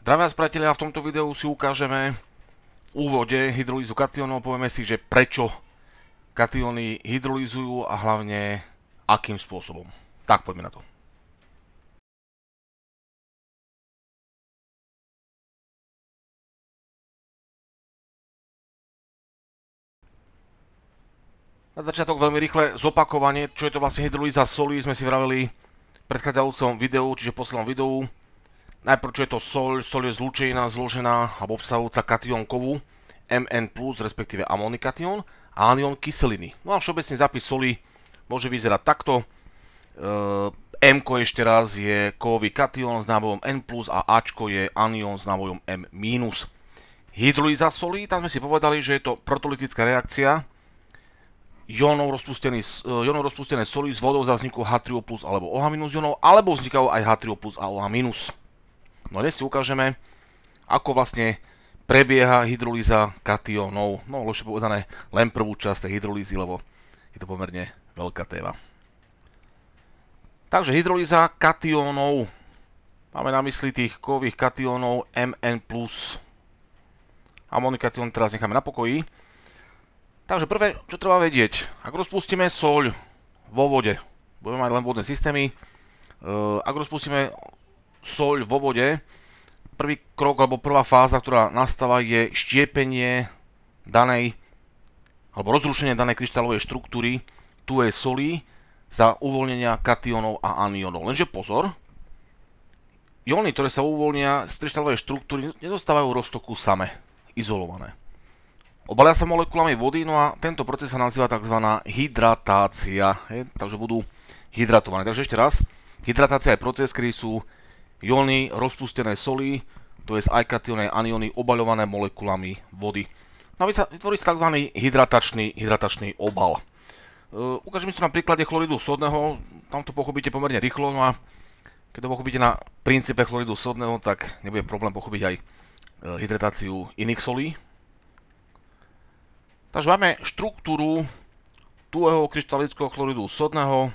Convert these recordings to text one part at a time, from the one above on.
Zdravím vás, priatelia, v tomto videu si ukážeme v úvode hydrolýzu katiónov. Povieme si, že prečo katióny hydrolýzujú a hlavne akým spôsobom. Tak poďme na to. Na začiatok veľmi rýchle zopakovanie, čo je to vlastne hydrolýza solí, sme si vraveli v predchádzajúcom videu, čiže v poslednom videu. Najprv, čo je to soľ. Soľ je zlúčenina zložená alebo obsahujúca katión kovu Mn+, respektíve amonikatión a anión kyseliny. No a všeobecný zápis soli môže vyzerať takto. M ešte raz je kovový katión s nábojom N+, a Ačko je anión s nábojom M-. Hydrolýza solí, tam sme si povedali, že je to protolytická reakcia jónov rozpustené soli s vodou za vzniku H3O+ alebo OH- jónov, alebo vznikajú aj H3O+ a OH-. No dnes si ukážeme, ako vlastne prebieha hydrolýza katiónov. No lepšie povedané, len prvú časť tej hydrolýzy, lebo je to pomerne veľká téma. Takže hydrolýza katiónov. Máme na mysli tých kovových katiónov Mn+. Amonikatión teraz necháme na pokoji. Takže prvé, čo treba vedieť, ak rozpustíme soľ vo vode, budeme mať len vodné systémy, ak rozpustíme soľ vo vode, prvý krok alebo prvá fáza, ktorá nastáva, je štiepenie danej alebo rozrušenie danej kryštálovej štruktúry tuhej soli za uvoľnenia katiónov a aniónov. Lenže pozor, jóny, ktoré sa uvoľnia z kryštálovej štruktúry, nedostávajú roztoku same, izolované. Obalia sa molekulami vody, no a tento proces sa nazýva tzv. Hydratácia. Takže budú hydratované. Takže ešte raz, hydratácia je proces, kedy sú jóny rozpustené soli, to je aj katióny a anióny obaľované molekulami vody. No a vytvorí sa tzv. hydratačný obal. Ukážem si to na príklade chloridu sodného, tam to pochopíte pomerne rýchlo, no a keď to pochopíte na princípe chloridu sodného, tak nebude problém pochopiť aj hydratáciu iných solí. Takže máme štruktúru tuhého kryštalického chloridu sodného,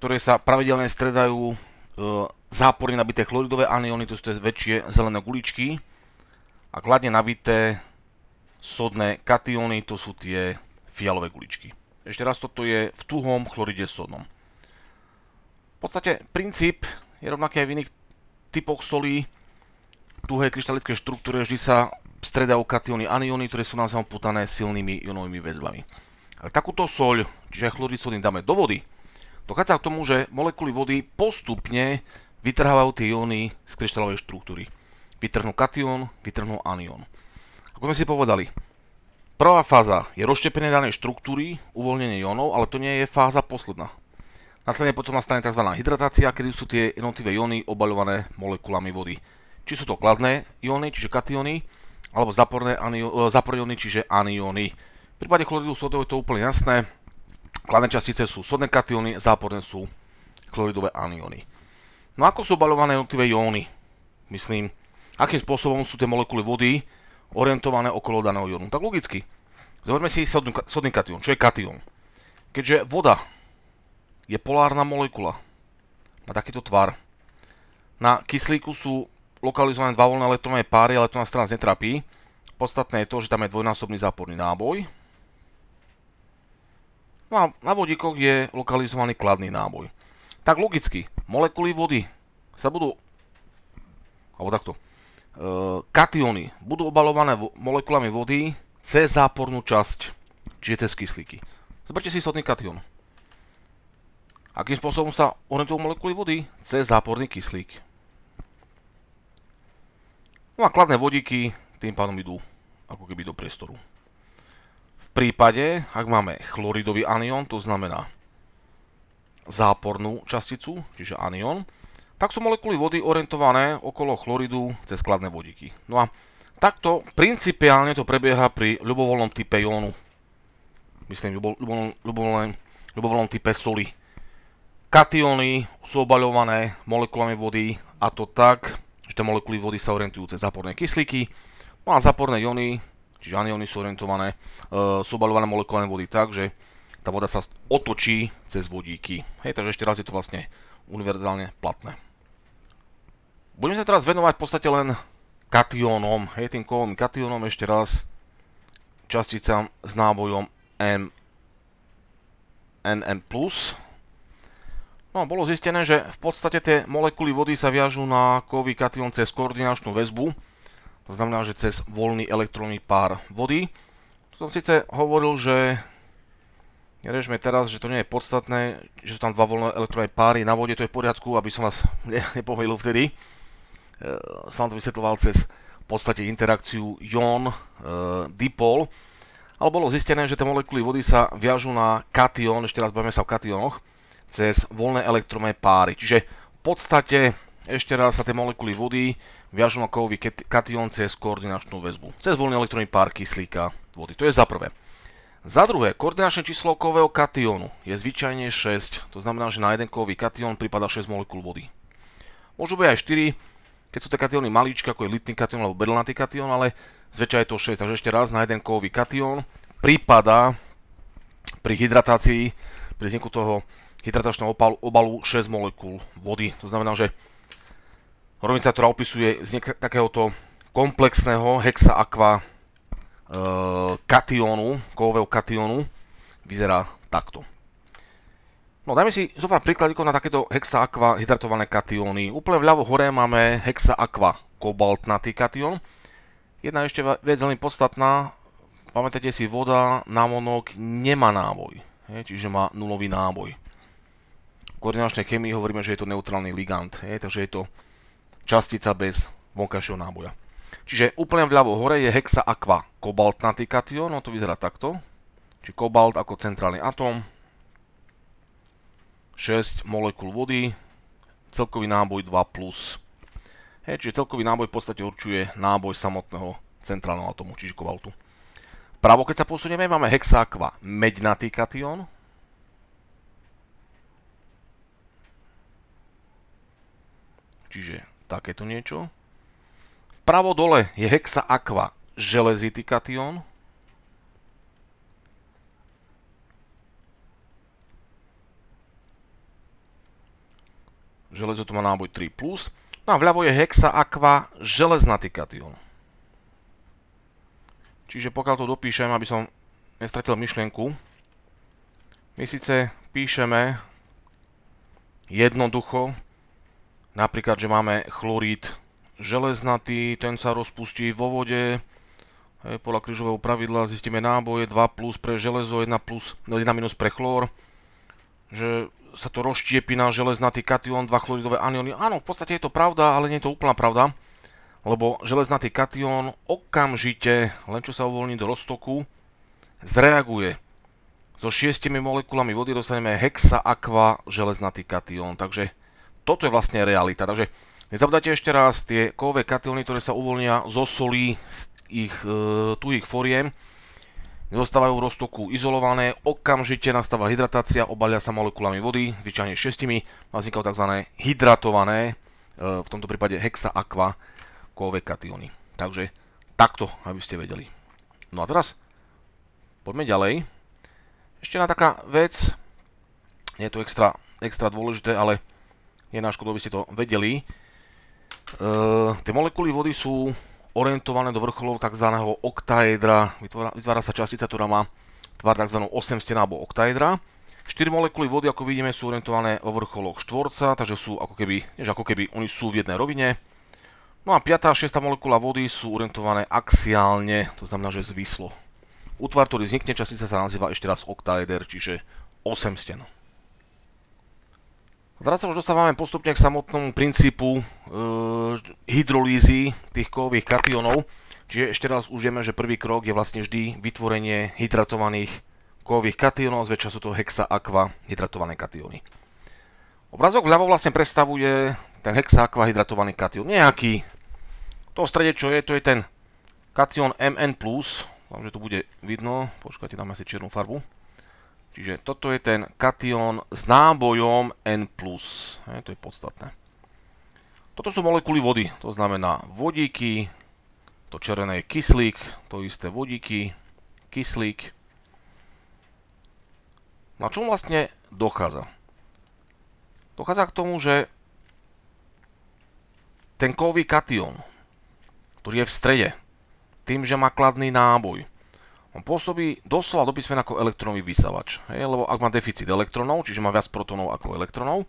ktoré sa pravidelne stredajú záporne nabité chloridové anióny, to sú tie väčšie zelené guličky, a kladne nabité sodné katióny, to sú tie fialové guličky. Ešte raz, toto je v tuhom chloride sodnom. V podstate princíp je rovnaký aj v iných typoch solí. V tuhej kryštalickej štruktúre vždy sa stredajú katióny a anióny, ktoré sú navzájom putané silnými jónovými väzbami. Ak takúto soľ, čiže aj chlorid sodný, dáme do vody, dochádza k tomu, že molekuly vody postupne vytrhávajú tie jóny z kryštálovej štruktúry. Vytrhnú katión, vytrhnú anión. Ako sme si povedali, prvá fáza je rozštepenie danej štruktúry, uvoľnenie jónov, ale to nie je fáza posledná. Následne potom nastane tzv. Hydratácia, kedy sú tie jednotlivé jóny obaľované molekulami vody. Či sú to kladné jóny, čiže katióny, alebo záporné jóny, čiže anióny. V prípade chloridu sodného je to úplne jasné. Kladné častice sú sodné katióny, záporné sú chloridové anióny. No ako sú obaľované jednotlivé jóny? Myslím, akým spôsobom sú tie molekuly vody orientované okolo daného jónu? Tak logicky. Zoberme si sodný katión. Čo je katión? Keďže voda je polárna molekula, má takýto tvar. Na kyslíku sú lokalizované dva voľné elektrónové páry, ale to nás teraz netrapí. Podstatné je to, že tam je dvojnásobný záporný náboj. No a na vodíkoch je lokalizovaný kladný náboj. Tak logicky, molekuly vody sa budú, alebo takto, katióny budú obalované molekulami vody cez zápornú časť, čiže cez kyslíky. Zoberte si sodný katión. Akým spôsobom sa orientujú molekuly vody? Cez záporný kyslík. No a kladné vodíky tým pádom idú ako keby do priestoru. V prípade, ak máme chloridový anión, to znamená zápornú časticu, čiže anión, tak sú molekuly vody orientované okolo chloridu cez kladné vodíky. No a takto principiálne to prebieha pri ľubovoľnom type jónu. Myslím, ľubovoľnom type soli. Katióny sú obaľované molekulami vody, a to tak, že tie molekuly vody sa orientujú cez záporné kyslíky, no a záporné jóny, čiže anióny sú orientované, sú obaľované molekulami vody tak, že tá voda sa otočí cez vodíky. Hej, takže ešte raz je to vlastne univerzálne platné. Budeme sa teraz venovať v podstate len katiónom, tým kovovým katiónom ešte raz, časticám s nábojom NN+. No a bolo zistené, že v podstate tie molekuly vody sa viažú na kovový katión cez koordinačnú väzbu. To znamená, že cez voľný elektrónny pár vody. To som síce hovoril, že neriešme teraz, že to nie je podstatné, že sú tam dva voľné elektrónne páry na vode, to je v poriadku, aby som vás nepohojil vtedy. Som to vysvetľoval cez v podstate interakciu ion-dipol. Ale bolo zistené, že tie molekuly vody sa viažú na katión, ešte raz bavíme sa o katiónoch, cez voľné elektrónne páry. Čiže v podstate ešte raz sa tie molekuly vody viažú na kovový katión cez koordinačnú väzbu. Cez voľný elektrónny pár kyslíka vody. To je za prvé. Za druhé, koordinačné číslo kovového katiónu je zvyčajne 6. To znamená, že na jeden kovový katión prípada 6 molekúl vody. Môžu byť aj 4, keď sú tie katióny maličké, ako je litný katión alebo berylnatý katión, ale zväčša je to 6. Takže ešte raz, na jeden kovový katión prípada pri hydratácii, pri vzniku toho hydratačného obalu 6 molekúl vody. To znamená, že rovnica, ktorá opisuje vznik takéhoto komplexného hexa-aqua katiónu, kovového katiónu, vyzerá takto. No dajme si zopár príkladíkov na takéto hexa-aqua hydratované katióny. Úplne vľavo hore máme hexa-aqua kobaltnatý katión. Jedna ešte vec veľmi podstatná, pamätajte si, voda na monok nemá náboj, čiže má nulový náboj. V koordinačnej chémii hovoríme, že je to neutrálny ligand, takže je to častica bez vonkajšieho náboja. Čiže úplne vľavo hore je hexa-aqua kobaltnatý katión, no to vyzerá takto. Čiže kobalt ako centrálny atóm, 6 molekúl vody, celkový náboj 2+. Čiže celkový náboj v podstate určuje náboj samotného centrálneho atómu, čiže kobaltu. Vpravo, keď sa posunieme, máme hexa-aqua mednatý katión. Čiže takéto niečo. Vpravo dole je hexa-aqua železitý katión. Železo tu má náboj 3+. No a vľavo je hexa-aqua železnatý katión. Čiže pokiaľ to dopíšem, aby som nestratil myšlienku, my síce píšeme jednoducho, napríklad, že máme chlorid železnatý, ten sa rozpustí vo vode, podľa krížového pravidla zistíme náboje 2+ pre železo, 1 minus pre chlór, že sa to rozštiepí na železnatý katión, 2 chloridové anióny. Áno, v podstate je to pravda, ale nie je to úplná pravda, lebo železnatý katión okamžite, len čo sa uvoľní do roztoku, zreaguje. So 6 molekulami vody dostaneme hexa-aqua železnatý katión, takže toto je vlastne realita. Takže nezabudajte ešte raz, tie kovové katióny, ktoré sa uvoľnia zo solí, z ich tuhých foriem, zostávajú v roztoku izolované, okamžite nastáva hydratácia, obalia sa molekulami vody, zvyčajne 6, a vznikajú tzv. Hydratované, v tomto prípade hexa-aqua kovové katióny. Takže takto, aby ste vedeli. No a teraz poďme ďalej. Ešte jedna taká vec, nie je to extra dôležité, ale je na škodu, aby ste to vedeli. Tie molekuly vody sú orientované do vrcholov tzv. Oktaédra. Vytvára sa častica, ktorá má tvar tzv. 8-stená alebo oktaédra. 4 molekuly vody, ako vidíme, sú orientované vo vrcholoch štvorca, takže sú ako keby oni sú v jednej rovine. No a 5. a 6. molekula vody sú orientované axiálne, to znamená, že zvislo. Útvar, ktorý vznikne častica, sa nazýva ešte raz oktaéder, čiže 8 sten. Teraz sa už dostávame postupne k samotnému princípu hydrolýzy tých kovových katiónov. Čiže ešte raz už vieme, že prvý krok je vlastne vždy vytvorenie hydratovaných kovových katiónov, zväčša sú to hexa-aqua hydratované katióny. Obrázok vľavo vlastne predstavuje ten hexa-aqua hydratovaný katión. Nejaký. To v strede, čo je, to je ten katión Mn+. Dúfam, že to bude vidno. Počkajte, dáme si čiernu farbu. Čiže toto je ten katión s nábojom N+. To je podstatné. Toto sú molekuly vody, to znamená vodíky, to červené je kyslík, to isté vodíky, kyslík. Na čom vlastne dochádza? Dochádza k tomu, že ten kovový kation, ktorý je v strede, tým, že má kladný náboj, on pôsobí doslova do písmena ako elektronový vysavač. Lebo ak má deficit elektronov, čiže má viac protonov ako elektronov,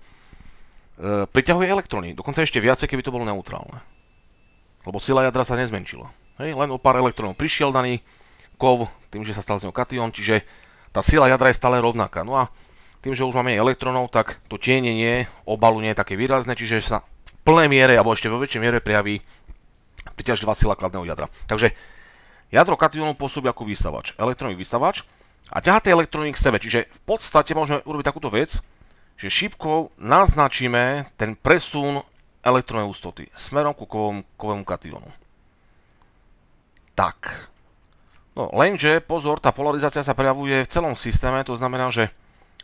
priťahuje elektrony. Dokonca ešte viacej, keby to bolo neutrálne. Lebo sila jadra sa nezmenšila. Len o pár elektronov prišiel daný kov, tým, že sa stal z neho kation, čiže tá sila jadra je stále rovnaká. No a tým, že už máme elektronov, tak to tienenie obalu nie je také výrazné, čiže sa v plnej miere, alebo ešte vo väčšej miere prejaví priťažlivá sila kladného jadra. Takže jadro kationu pôsobí ako vysavač, elektronový vysavač a ťahá tie elektróny k sebe. Čiže v podstate môžeme urobiť takúto vec, že šípkou naznačíme ten presun elektronovej hustoty smerom ku kovovému kationu. Tak. No, lenže, pozor, tá polarizácia sa prejavuje v celom systéme, to znamená, že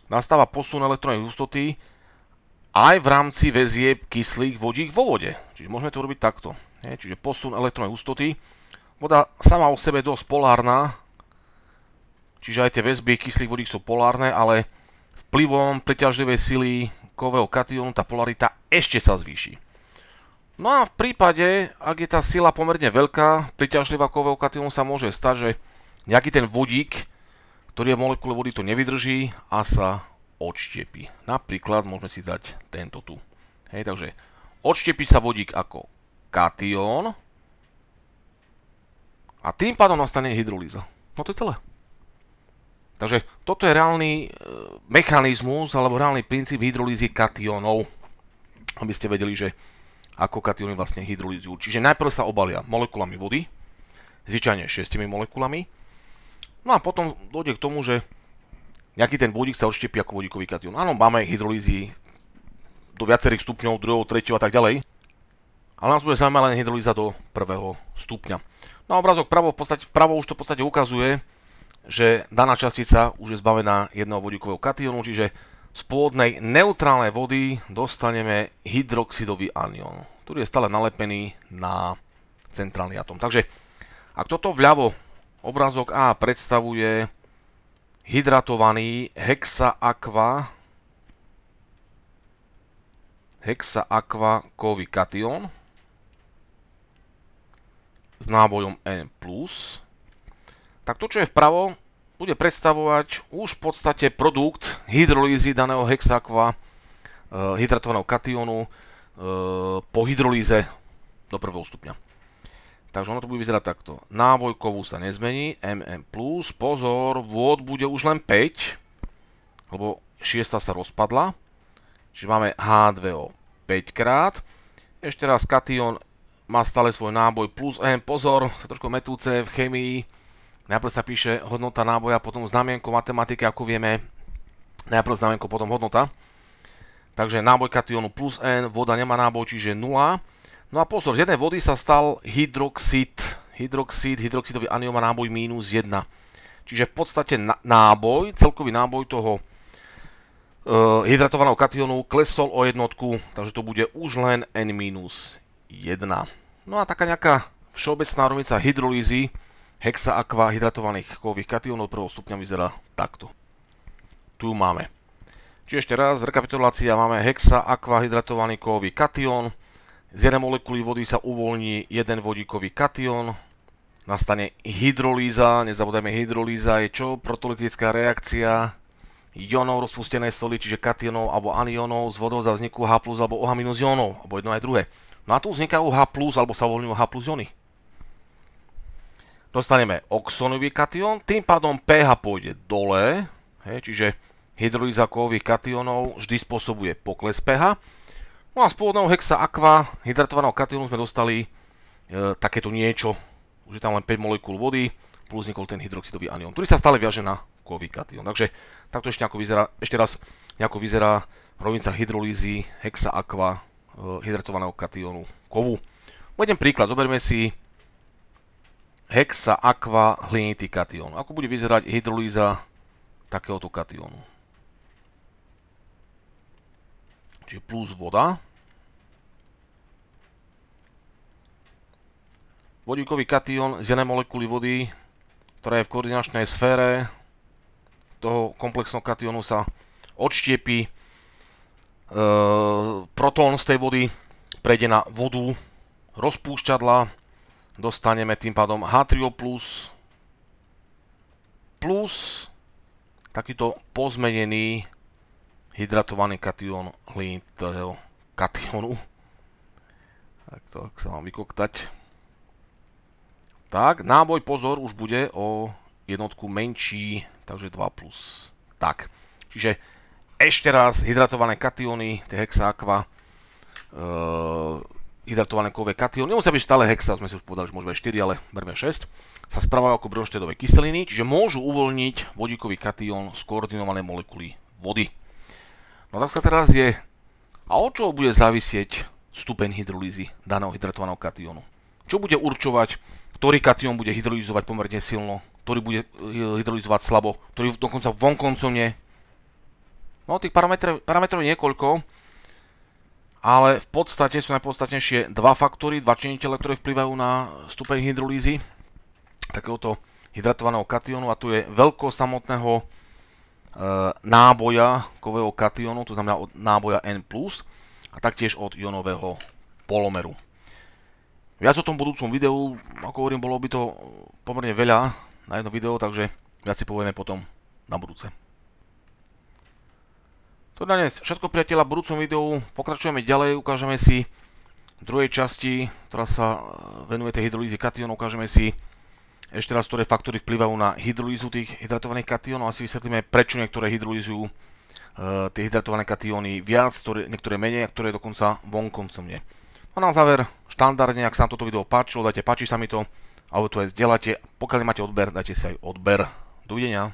nastáva posun elektronovej hustoty aj v rámci väzieb kyslík vodík vo vode. Čiže môžeme to robiť takto. Čiže posun elektronovej hustoty. Voda sama o sebe je dosť polárna, čiže aj tie väzby kyslík vodík sú polárne, ale vplyvom priťažlivej sily kovového kationu tá polarita ešte sa zvýši. No a v prípade, ak je tá sila pomerne veľká, priťažlivá kovového kationu, sa môže stať, že nejaký ten vodík, ktorý je v molekule vody, to nevydrží a sa odštiepí. Napríklad môžeme si dať tento tu. Takže odštiepí sa vodík ako kation a tým pádom nastane hydrolýza. No to je celé. Takže toto je reálny mechanizmus alebo reálny princíp hydrolýzy kationov, aby ste vedeli, že ako kationy vlastne hydrolýzujú. Čiže najprv sa obalia molekulami vody, zvyčajne 6 molekulami, no a potom dojde k tomu, že nejaký ten vodík sa odštiepí ako vodíkový kation. Áno, máme hydrolýzy do viacerých stupňov, 2., 3. a tak ďalej, ale nás bude zaujímať len hydrolýza do 1. stupňa. No a obrázok vpravo už to v podstate ukazuje, že daná častica už je zbavená jedného vodíkového kationu, čiže z pôvodnej neutrálnej vody dostaneme hydroxidový anión, ktorý je stále nalepený na centrálny atóm. Takže ak toto vľavo obrázok A predstavuje hydratovaný hexa-aqua kovový kation s nábojom N+, tak to, čo je vpravo, bude predstavovať už v podstate produkt hydrolýzy daného hexa-aqua hydratovaného kationu po hydrolýze do 1. stupňa. Takže ono to bude vyzerať takto. Náboj kovu sa nezmení, Mn+, pozor, vôd bude už len 5, lebo 6 sa rozpadla, čiže máme H2O 5 krát. Ešte raz, kation má stále svoj náboj plus N, pozor, sa trošku metúce v chémii. Najprv sa píše hodnota náboja, potom znamienko matematiky, ako vieme. Najprv znamienko, potom hodnota. Takže náboj kationu plus N, voda nemá náboj, čiže 0. No a pozor, z jednej vody sa stal hydroxidový anión má náboj minus 1. Čiže v podstate náboj, celkový náboj toho hydratovaného kationu klesol o jednotku, takže to bude už len N-1. No a taká nejaká všeobecná rovnica hydrolýzy hexa-aqua hydratovaných kovových katiónov 1. stupňa vyzerá takto. Tu máme. Čiže ešte raz, rekapitulácia, máme hexa-aqua hydratovaný kovový katión. Z jednej molekuly vody sa uvoľní jeden vodíkový katión. Nastane hydrolýza, nezabudajme, hydrolýza je čo? Protolytická reakcia jónov rozpustenej soli, čiže katiónov alebo aniónov z vodou za vzniku H+ alebo OH- jónov, alebo jedno aj druhé. No a tu vznikajú H+, alebo sa uvoľňujú H+ jóny. Dostaneme oxónový katión, tým pádom pH pôjde dole, čiže hydrolýza kovových katiónov vždy spôsobuje pokles pH. No a z pôvodného hexa-aqua hydratovaného katiónu sme dostali takéto niečo. Už je tam len 5 molekúl vody, plus vznikol ten hydroxidový anión, ktorý sa stále viaže na kovový katión. Takže takto ešte nejako vyzerá rovnica hydrolýzy hexa-aqua hydratovaného katiónu kovu. Uvediem príklad, zoberme si hexa-aqua hlinitý katión. Ako bude vyzerať hydrolýza takéhoto katiónu? Čiže plus voda. Vodíkový katión z jednej molekuly vody, ktorá je v koordinačnej sfére toho komplexného katiónu, sa odštiepí. Protón z tej vody prejde na vodu rozpúšťadla. Dostaneme tým pádom H3O+, plus takýto pozmenený hydratovaný kation hlinitého kationu. Takto, ak sa mám vykoktať. Tak, náboj, pozor, už bude o jednotku menší, takže 2+. Tak, čiže ešte raz hydratované kationy, tie Hexa Aqua, hydratované kovové kationy, nemusia byť stále Hexa, sme si už povedali, že môže byť 4, ale berme 6, sa správajú ako bronštedové kyseliny, čiže môžu uvoľniť vodíkový kation z koordinovanej molekuly vody. No tak sa teraz je, a od čoho bude závisieť stupeň hydrolýzy daného hydratovaného kationu? Čo bude určovať, ktorý kation bude hydrolýzovať pomerne silno, ktorý bude hydrolýzovať slabo, ktorý dokonca vonkoncom nie? No tých parametrov je niekoľko, ale v podstate sú najpodstatnejšie dva faktory, dva činiteľe, ktoré vplyvajú na stupeň hydrolýzy takéhoto hydratovaného kationu, a tu je veľkosť samotného náboja kového kationu, to znamená od náboja N+, a taktiež od ionového polomeru. Viac o tom budúcom videu, ako hovorím, bolo by to pomerne veľa na jedno video, takže viac si povieme potom na budúce. To je na dnes všetko, priatelia. V budúcom videu pokračujeme ďalej, ukážeme si v druhej časti, ktorá sa venuje tej hydrolýzy katiónov, ukážeme si ešte raz, ktoré faktory vplyvajú na hydrolýzu tých hydratovaných katiónov, asi vysvetlíme, prečo niektoré hydrolýzujú tie hydratované katióny viac, niektoré menej, a ktoré dokonca vonkoncom nie. A na záver, štandardne, ak sa vám toto video páčilo, dajte páči sa mi to, alebo to aj zdieľate. Pokiaľ nemáte odber, dajte si aj odber. Dovidenia.